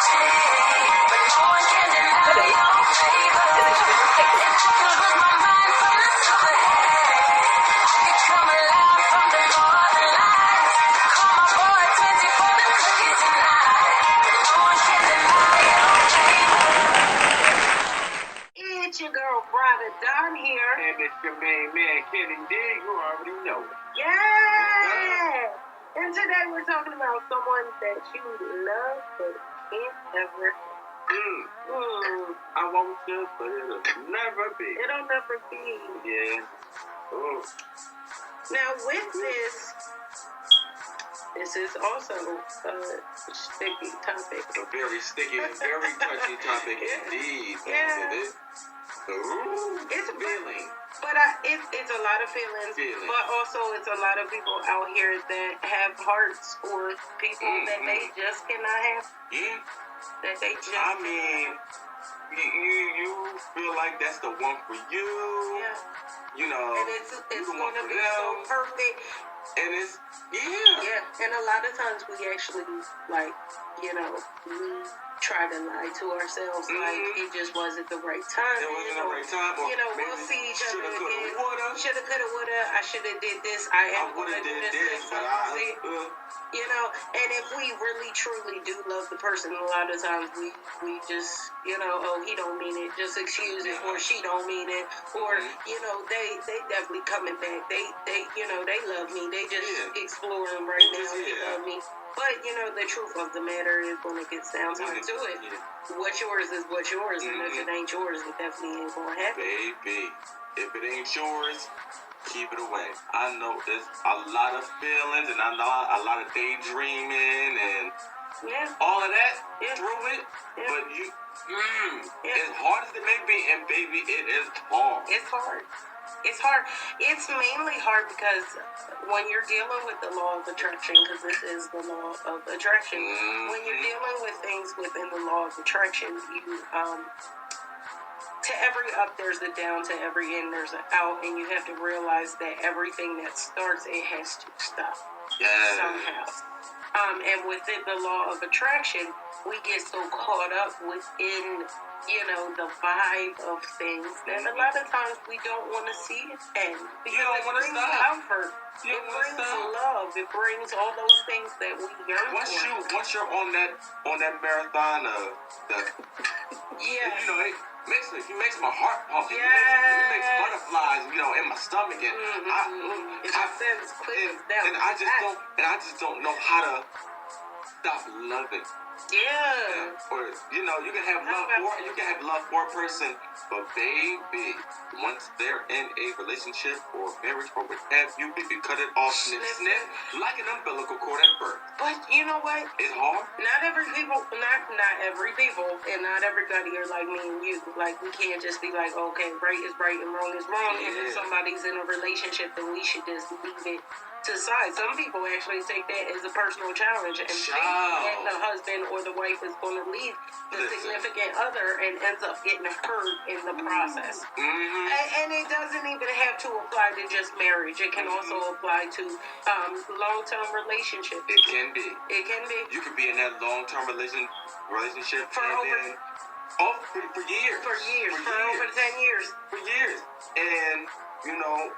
It's your girl, Brother Don here. And it's your main man, Kenny D. You already know. Yeah! And today we're talking about someone that you love but can't ever. I want to, but it'll never be. It'll never be. Yeah. Oh. Now, with this is also a sticky topic. A very sticky and very touchy topic indeed. Yeah. It is. Ooh, It's a feeling. But it's a lot of feelings, but also it's a lot of people out here that have hearts for people that they just cannot have. Yeah. That they just. I mean, you feel like that's the one for you. Yeah. You know. And it's going to be so perfect. And it's Yeah. And a lot of times we actually we try to lie to ourselves like it just wasn't the right time. It wasn't the right time. Or we'll see each other again. Shoulda, coulda, woulda. I should have did this. I would have did this, but and if we really truly do love the person, a lot of times we just he don't mean it. Just excuse it, or she don't mean it, or they definitely coming back. They love me. They just exploring right now. They love me. But, the truth of the matter is when it gets down to it, what's yours is what's yours, and if it ain't yours, it definitely ain't going to happen. Baby, if it ain't yours, keep it away. I know there's a lot of feelings, and I know a lot of daydreaming, and all of that through it, but as hard as it may be, and baby, it is hard. It's hard. It's hard. It's mainly hard because when you're dealing with the law of attraction, because this is the law of attraction, when you're dealing with things within the law of attraction, you to every up there's a down, to every in there's an out, and you have to realize that everything that starts, it has to stop somehow. And within the law of attraction, we get so caught up within the vibe of things that a lot of times we don't want to see it end. Because it brings comfort. It brings love. It brings all those things that we yearn for. Once you're on that marathon of the it makes my heart pump. It makes butterflies, in my stomach, and I just don't know how to stop loving. Yeah. Or you can have love for a person, but baby, once they're in a relationship or marriage or what have you, if you cut it off, snip, like an umbilical cord at birth. But you know what? It's hard. Not every people, and not everybody are like me and you. Like, we can't just be like, okay, right is right and wrong is wrong. And if somebody's in a relationship, then we should just leave it to the side. Some people actually take that as a personal challenge and think that the husband or the wife is going to leave the significant other and ends up getting hurt in the process. And it doesn't even have to apply to just marriage. It can also apply to long-term relationships. It can be. You could be in that long-term relationship for years. For over 10 years. For years. And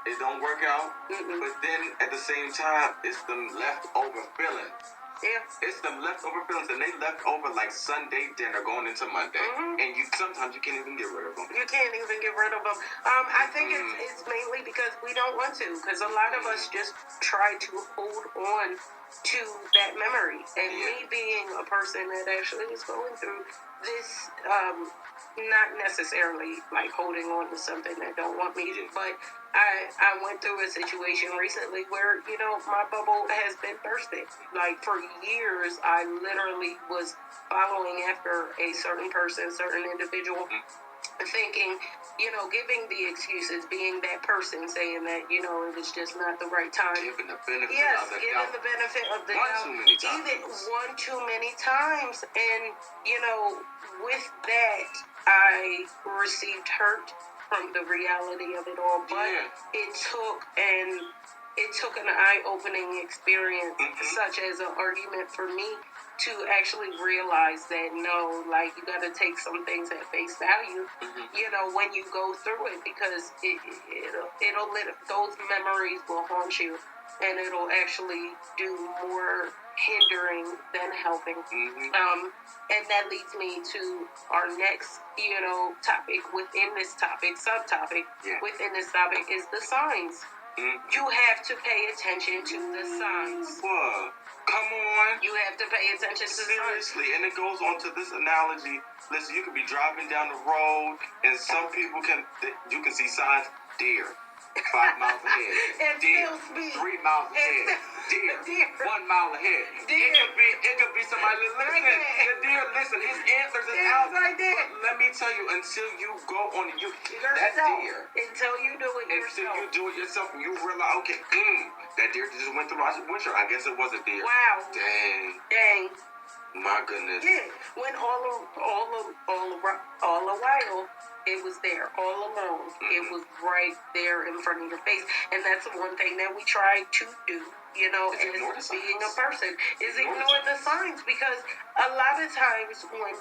it don't work out, but then at the same time, it's them leftover feelings. Yeah. It's them leftover feelings, and they left over like Sunday dinner going into Monday, and sometimes you can't even get rid of them. You can't even get rid of them. I think it's mainly because we don't want to, because a lot of us just try to hold on to that memory. And me being a person that actually is going through this, not necessarily like holding on to something that don't want me to, but I went through a situation recently where, my bubble has been bursted. Like, for years, I literally was following after a certain person, certain individual, thinking, giving the excuses, being that person, saying that, it was just not the right time. Giving the benefit of the doubt. Giving the benefit of the doubt. Even one too many times. And, with that, I received hurt from the reality of it all, but it took an eye-opening experience, such as an argument for me to actually realize that no, like you got to take some things at face value, you know, when you go through it, because those memories will haunt you, and it'll actually do more hindering than helping. And that leads me to our next, you know, topic within this topic, subtopic within this topic is the signs. You have to pay attention to the signs. What? Come on. You have to pay attention to the signs. Seriously, and it goes on to this analogy. Listen, you could be driving down the road, and some people you can see signs, deer, 5 miles ahead, and deer, still speed. 3 miles ahead, deer, 1 mile ahead. Deer. It could be somebody. Listen, the deer. Listen, his antlers is out. Right there. But let me tell you, until you go on and you hear that deer, until you do it yourself. Until you do it yourself, you realize, okay, that deer just went through our winter. I guess it was a deer. Wow. Dang. My goodness. Yeah. When all a while, it was there, all alone. It was right there in front of your face. And that's the one thing that we try to do, you know, as being a person, is ignore the signs. Because a lot of times when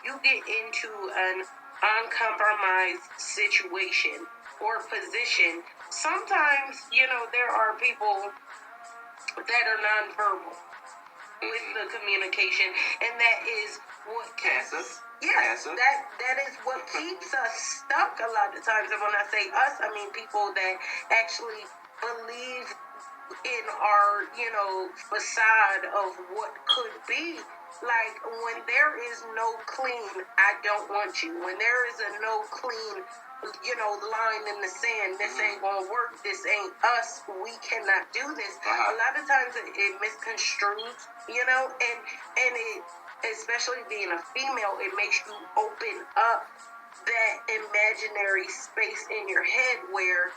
you get into an uncompromised situation or position, sometimes, you know, there are people that are nonverbal with the communication, and that is what keeps us. Yes, that is what keeps us stuck a lot of times. And when I say us, I mean people that actually believe in our, you know, facade of what could be. Like, when there is no clean, I don't want you. When there is a no clean, you know, line in the sand, this ain't gonna work, this ain't us, we cannot do this. A lot of times it misconstrues, you know, and it, especially being a female, it makes you open up that imaginary space in your head where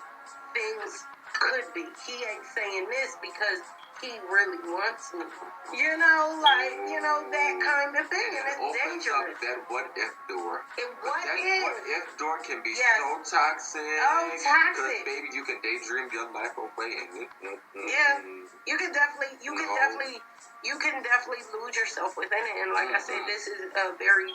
things could be. He ain't saying this because he really wants me. You know, like, you know, that kind of thing. And it's dangerous. That what if door. What if door can be so toxic. Oh, toxic. Because, baby, you can daydream your life away. And you can definitely lose yourself within it. And like I said, this is a very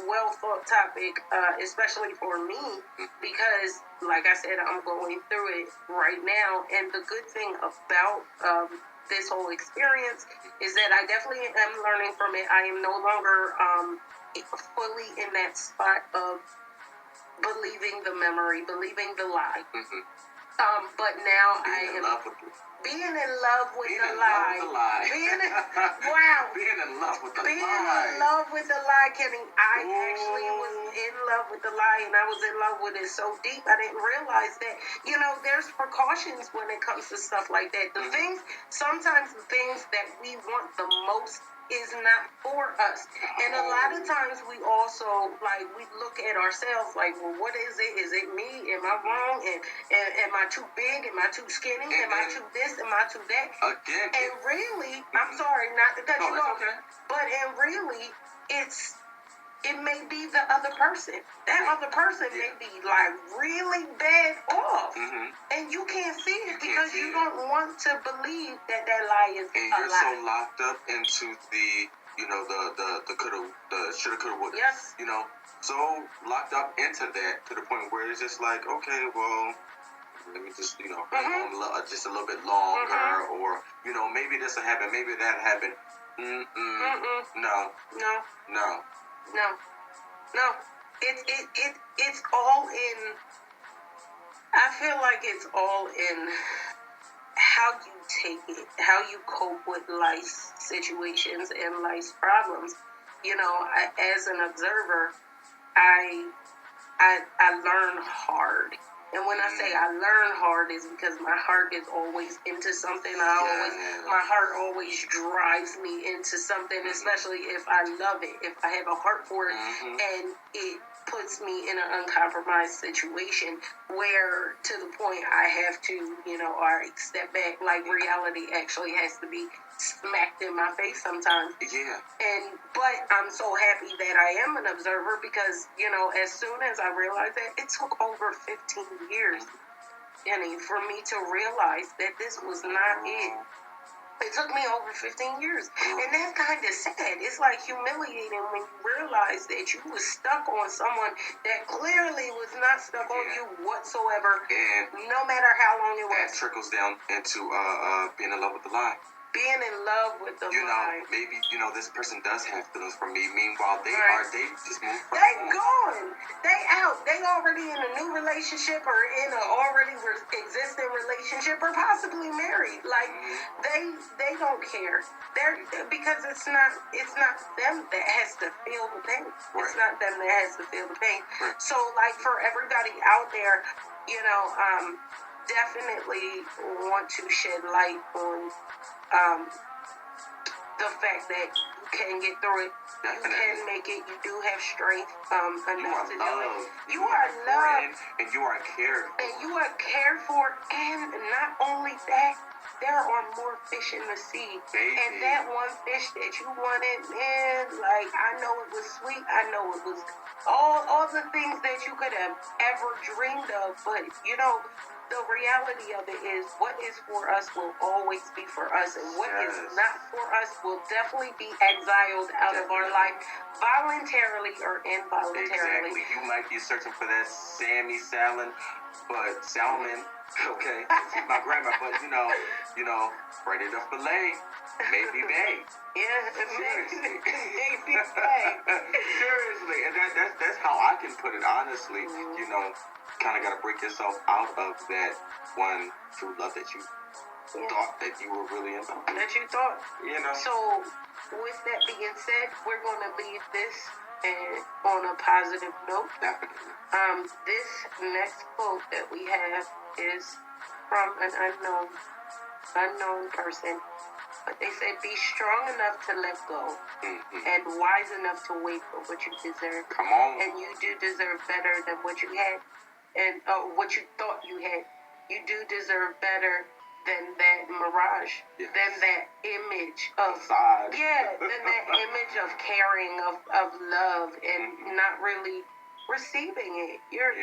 well thought topic, especially for me, because like I said, I'm going through it right now. And the good thing about this whole experience is that I definitely am learning from it. I am no longer fully in that spot of believing the memory, believing the lie. But now I am being in love with the lie. Being in love with the lie, Kenny. I actually was in love with the lie, and I was in love with it so deep I didn't realize that, you know, there's precautions when it comes to stuff like that. Sometimes the things that we want the most is not for us. And a lot of times we also, like, we look at ourselves like, well, what is it? Is it me? Am I wrong? And am I too big? Am I too skinny? Am I too this? Am I too that? Again. And really, I'm sorry not to cut you off, but really, it may be the other person. That other person may be like really bad off. And you can't see it because you don't want to believe that lie is a lie. And you're so locked up into the, you know, the coulda, the shoulda, coulda, woulda. Yes. You know, so locked up into that to the point where it's just like, okay, well, let me just, you know, just a little bit longer, or, you know, maybe this will happen, maybe that happened. No. It's all in. I feel like it's all in how you take it, how you cope with life's situations and life's problems. You know, as an observer, I learn hard. And when I say I learn hard, is because my heart is always into something. My heart always drives me into something, especially if I love it, if I have a heart for it, and it puts me in an uncompromised situation where, to the point I have to, you know, or step back, like reality actually has to be smacked in my face sometimes. But I'm so happy that I am an observer because, you know, as soon as I realized that, it took over 15 years, Jenny, for me to realize that this was not it. It took me over 15 years. And that's kind of sad. It's like humiliating when you realize that you was stuck on someone that clearly was not stuck on you whatsoever, and no matter how long it was. That trickles down into being in love with the lie. Being in love with the lie. Maybe, this person does have feelings for me. Meanwhile, they just moved from They gone. They out. They already in a new relationship or in an already existing relationship or possibly married. Like, they don't care. Because it's not them that has to feel the pain. Right. It's not them that has to feel the pain. Right. So, like, for everybody out there, definitely want to shed light on the fact that you can get through it. Definitely. You can make it. You do have strength enough to do it. You are loved. And you are cared for. And you are cared for. And not only that, there are more fish in the sea. Baby. And that one fish that you wanted, man, like, I know it was sweet. I know it was all the things that you could have ever dreamed of. But, the reality of it is what is for us will always be for us, and what is not for us will definitely be exiled out of our life, voluntarily or involuntarily. Exactly. You might be searching for that salmon, okay, my grandma, but ready to fillet, maybe bae. Yeah, seriously. Maybe bae. Seriously, and that's how I can put it honestly. Kind of got to break yourself out of that one true love that you thought that you were really in love with. That you thought. So, with that being said, we're going to leave this on a positive note. Definitely. This next quote that we have is from an unknown person. But they said, be strong enough to let go and wise enough to wait for what you deserve. Come on. And you do deserve better than what you had. And what you thought you had. You do deserve better than that mirage, than that image of facade. than that image of caring, of love, and not really receiving it. You're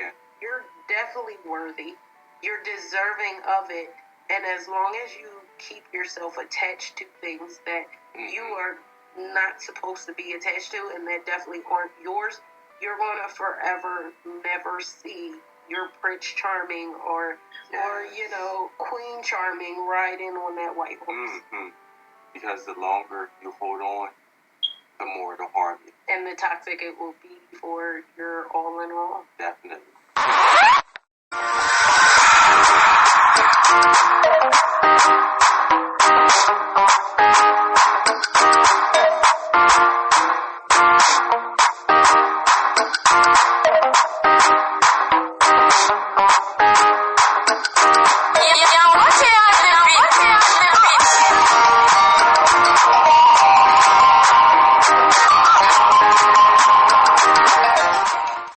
definitely worthy. You're deserving of it. And as long as you keep yourself attached to things that you are not supposed to be attached to, and that definitely aren't yours, you're going to forever never see your Prince Charming or Queen Charming riding on that white horse. Because the longer you hold on, the more the harm you. And the toxic it will be for your all in all. Definitely.